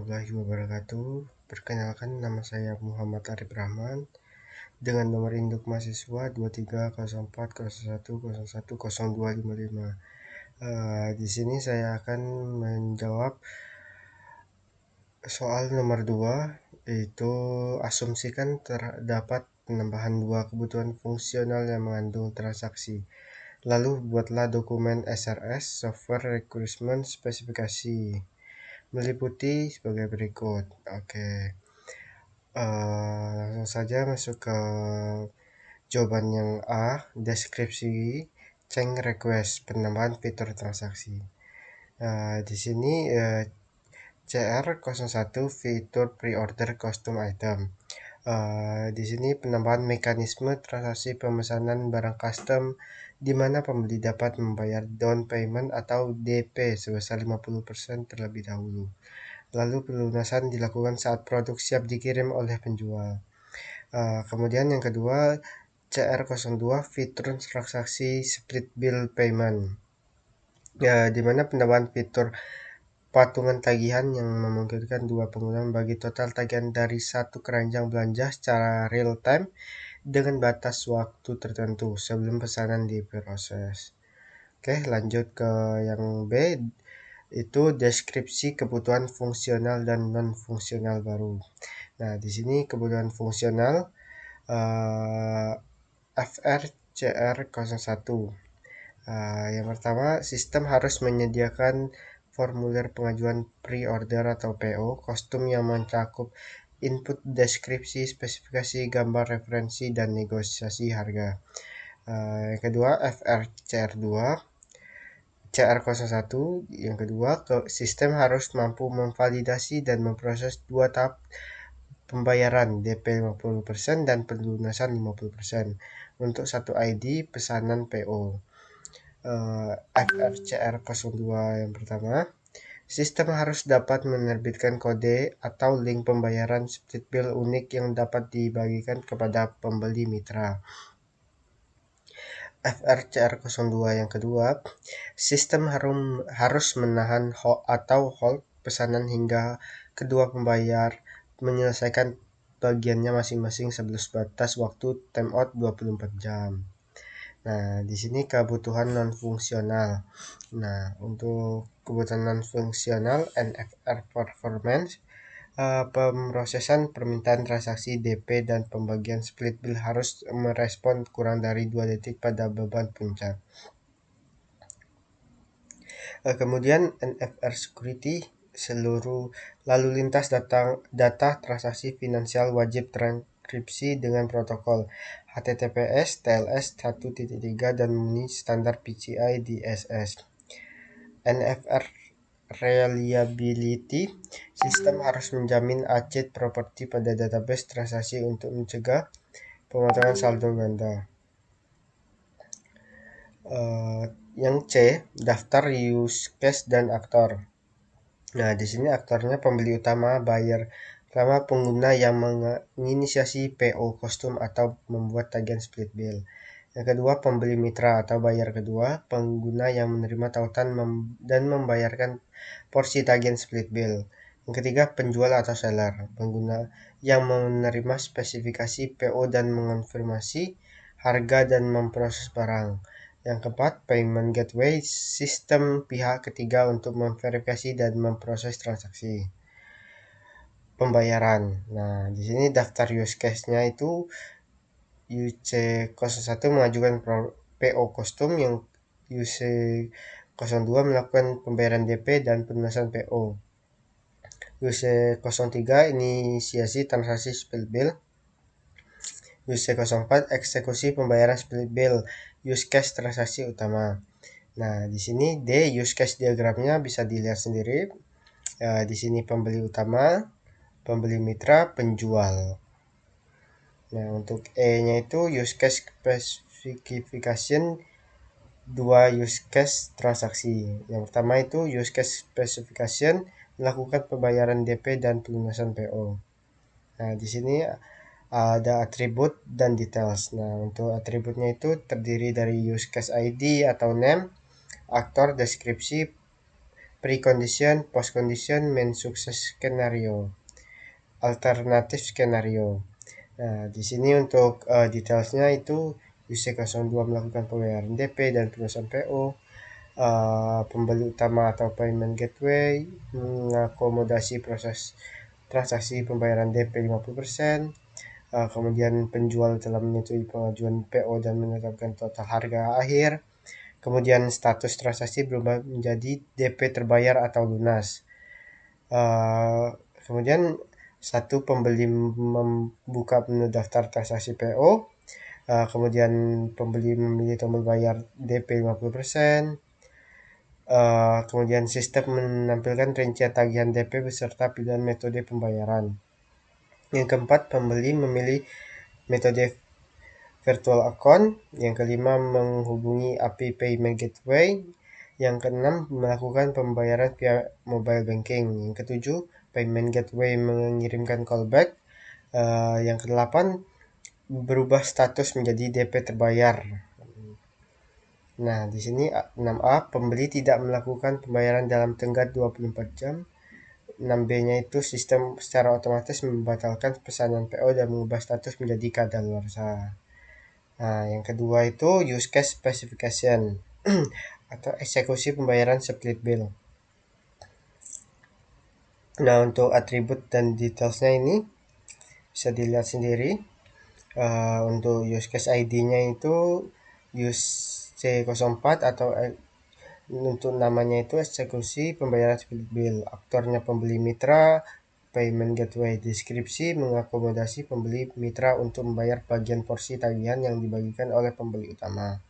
warahmatullahi wabarakatuh. Perkenalkan, nama saya Muhammad Arif Rahman dengan nomor induk mahasiswa 230401010255. Di sini saya akan menjawab soal nomor 2, yaitu asumsikan terdapat penambahan dua kebutuhan fungsional yang mengandung transaksi. Lalu buatlah dokumen SRS Software Requirement Spesifikasi meliputi sebagai berikut. Oke, langsung saja masuk ke jawaban yang A, deskripsi change request penambahan fitur transaksi. Di sini CR01 fitur pre-order custom item. Di sini penambahan mekanisme transaksi pemesanan barang custom di mana pembeli dapat membayar down payment atau DP sebesar 50% terlebih dahulu. Lalu pelunasan dilakukan saat produk siap dikirim oleh penjual. Kemudian yang kedua, CR02 fitur transaksi split bill payment. Di mana penambahan fitur patungan tagihan yang memungkinkan dua pengguna membagi total tagihan dari satu keranjang belanja secara real time dengan batas waktu tertentu sebelum pesanan diproses. Oke, lanjut ke yang B, itu deskripsi kebutuhan fungsional dan non fungsional baru. Nah, di sini kebutuhan fungsional FRCR01. Yang pertama, sistem harus menyediakan formulir pengajuan pre-order atau PO kostum yang mencakup input deskripsi, spesifikasi, gambar referensi, dan negosiasi harga. Yang kedua, FRCR2 CR01 yang kedua, sistem harus mampu memvalidasi dan memproses dua tahap pembayaran DP 50% dan pelunasan 50% untuk satu ID pesanan PO. FRCR02 yang pertama, sistem harus dapat menerbitkan kode atau link pembayaran split bill unik yang dapat dibagikan kepada pembeli mitra. FRCR02 yang kedua, sistem harus menahan atau hold pesanan hingga kedua pembayar menyelesaikan bagiannya masing-masing sebelum batas waktu timeout 24 jam. Nah, di sini kebutuhan non fungsional. Nah, untuk kebutuhan non fungsional NFR performance, pemrosesan permintaan transaksi DP dan pembagian split bill harus merespon kurang dari 2 detik pada beban puncak. Kemudian NFR security, seluruh lalu lintas data transaksi finansial wajib terenkripsi dengan protokol HTTPS, TLS 1.3 dan memenuhi standar PCI DSS. NFR reliability, sistem harus menjamin acid property pada database transaksi untuk mencegah pemotongan saldo ganda. Yang C, daftar use case dan aktor. Nah, di sini aktornya pembeli utama, buyer pertama, pengguna yang menginisiasi PO kostum atau membuat tagihan split bill. Yang kedua, pembeli mitra atau buyer kedua, pengguna yang menerima tautan dan membayarkan porsi tagihan split bill. Yang ketiga, penjual atau seller, pengguna yang menerima spesifikasi PO dan mengonfirmasi harga dan memproses barang. Yang keempat, payment gateway, sistem pihak ketiga untuk memverifikasi dan memproses transaksi pembayaran. Nah, di sini daftar use case-nya itu UC01 mengajukan PO kostum, yang UC02 melakukan pembayaran DP dan pelunasan PO. UC03 inisiasi transaksi split bill. UC04 eksekusi pembayaran split bill, use case transaksi utama. Nah, di sini D use case diagramnya bisa dilihat sendiri. Di sini pembeli utama, pembeli mitra, penjual. Nah, untuk E-nya itu use case specification, dua use case transaksi. Yang pertama itu use case specification melakukan pembayaran DP dan pelunasan PO. Nah, di sini ada atribut dan details. Nah, untuk atributnya itu terdiri dari use case ID atau name, aktor, deskripsi, precondition, postcondition, main success skenario, alternatif skenario. Nah, di sini untuk detailsnya itu UC02 melakukan pembayaran DP dan pelunasan PO, pembeli utama atau payment gateway mengakomodasi proses transaksi pembayaran DP 50%, kemudian penjual telah menyetujui pengajuan PO dan menetapkan total harga akhir, kemudian status transaksi berubah menjadi DP terbayar atau lunas. Kemudian satu pembeli membuka menu daftar transaksi PO, kemudian pembeli memilih tombol bayar DP 50%, kemudian sistem menampilkan rincian tagihan DP beserta pilihan metode pembayaran. Yang keempat, pembeli memilih metode virtual account. Yang kelima, menghubungi API Payment Gateway. Yang keenam, melakukan pembayaran via mobile banking. Yang ketujuh, Payment Gateway mengirimkan callback. Yang kedelapan, berubah status menjadi DP terbayar. Nah, di sini 6A, pembeli tidak melakukan pembayaran dalam tenggat 24 jam. 6B-nya itu sistem secara otomatis membatalkan pesanan PO dan mengubah status menjadi kadaluarsa. Nah, yang kedua itu use case specification atau eksekusi pembayaran split bill. Nah, untuk atribut dan detailsnya ini bisa dilihat sendiri. Untuk use case ID-nya itu use C04 atau untuk namanya itu eksekusi pembayaran split bill. Aktornya pembeli mitra, payment gateway. Deskripsi mengakomodasi pembeli mitra untuk membayar bagian porsi tagihan yang dibagikan oleh pembeli utama.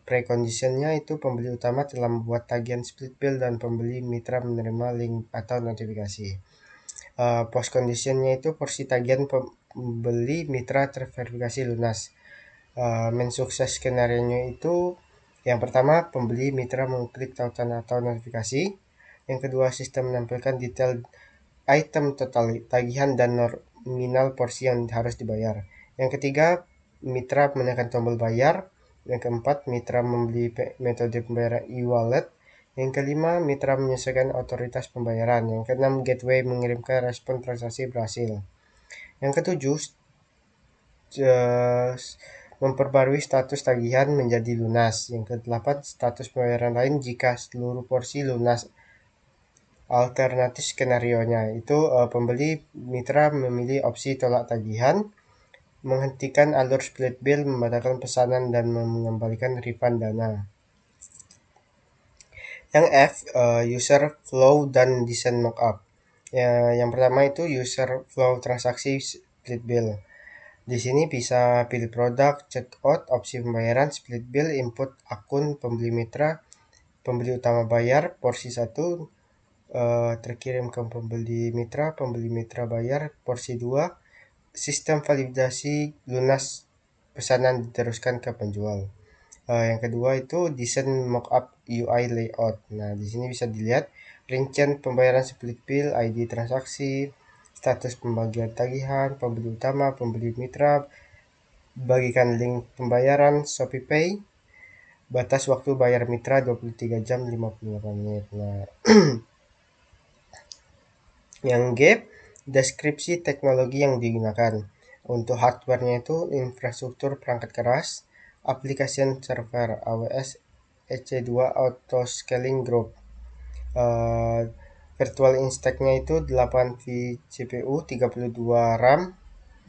Preconditionnya itu pembeli utama telah membuat tagihan split bill dan pembeli mitra menerima link atau notifikasi. Postconditionnya itu porsi tagihan pembeli mitra terverifikasi lunas. Main sukses skenario-nya itu yang pertama, pembeli mitra mengklik tautan atau notifikasi. Yang kedua, sistem menampilkan detail item total tagihan dan nominal porsi yang harus dibayar. Yang ketiga, mitra menekan tombol bayar. Yang keempat, mitra membeli metode pembayaran e-wallet. Yang kelima, mitra menyesuaikan otoritas pembayaran. Yang keenam, gateway mengirimkan respon transaksi berhasil. Yang ketujuh, memperbarui status tagihan menjadi lunas. Yang kedelapan, status pembayaran lain jika seluruh porsi lunas. Alternatif skenario-nya itu pembeli mitra memilih opsi tolak tagihan, menghentikan alur split bill, membatalkan pesanan, dan mengembalikan refund dana. Yang F, user flow dan desain mockup. Yang pertama itu user flow transaksi split bill. Di sini bisa pilih produk, checkout, opsi pembayaran, split bill, input akun pembeli mitra, pembeli utama bayar, porsi 1 terkirim ke pembeli mitra bayar, porsi 2, sistem validasi lunas pesanan diteruskan ke penjual. Yang kedua itu desain mockup UI layout. Nah, di sini bisa dilihat rincian pembayaran split bill, ID transaksi, status pembagian tagihan, pembeli utama, pembeli mitra, bagikan link pembayaran ShopeePay, batas waktu bayar mitra 23 jam 58 menit. Nah, yang G, deskripsi teknologi yang digunakan. Untuk hardware-nya itu infrastruktur perangkat keras, application server AWS EC2 Auto Scaling Group. Virtual instack-nya itu 8 vCPU, 32 RAM,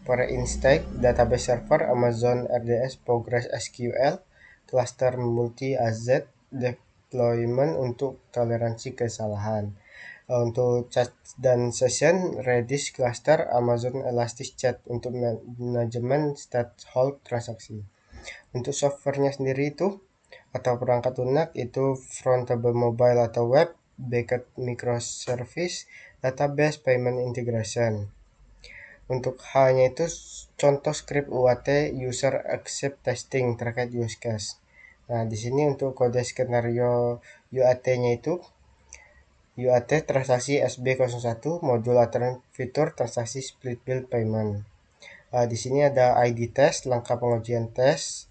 per instack, database server Amazon RDS PostgreSQL, cluster multi AZ, deployment untuk toleransi kesalahan. Untuk chat dan session, Redis cluster Amazon Elasticsearch untuk manajemen state hold transaksi. Untuk softwarenya sendiri itu atau perangkat lunak itu frontable mobile atau web, backend microservice, database, payment integration. Untuk hanya itu contoh script UAT user accept testing terkait use case. Nah, di sini untuk kode skenario UAT-nya itu UAT transaksi SB01 modul aturan fitur transaksi split bill payment. Di sini ada ID test, langkah pengujian tes,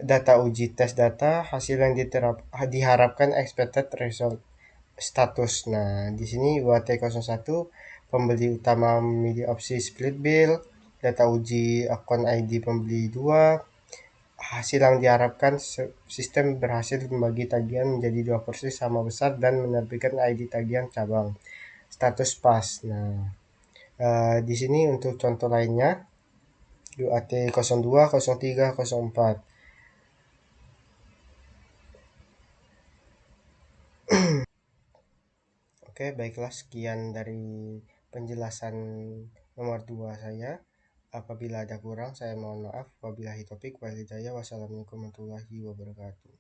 data uji tes data, hasil yang diharapkan expected result. status. Nah, di sini UAT 01 pembeli utama memilih opsi split bill, data uji akun ID pembeli 2, hasil yang diharapkan sistem berhasil membagi tagihan menjadi dua porsi sama besar dan menerbitkan ID tagihan cabang. Status pas. Nah, di sini untuk contoh lainnya UAT 02, 03, 04. Oke, baiklah sekian dari penjelasan nomor 2 saya. Apabila ada kurang, saya mohon maaf. Wabillahi taufik wal hidayah. Wassalamualaikum warahmatullahi wabarakatuh.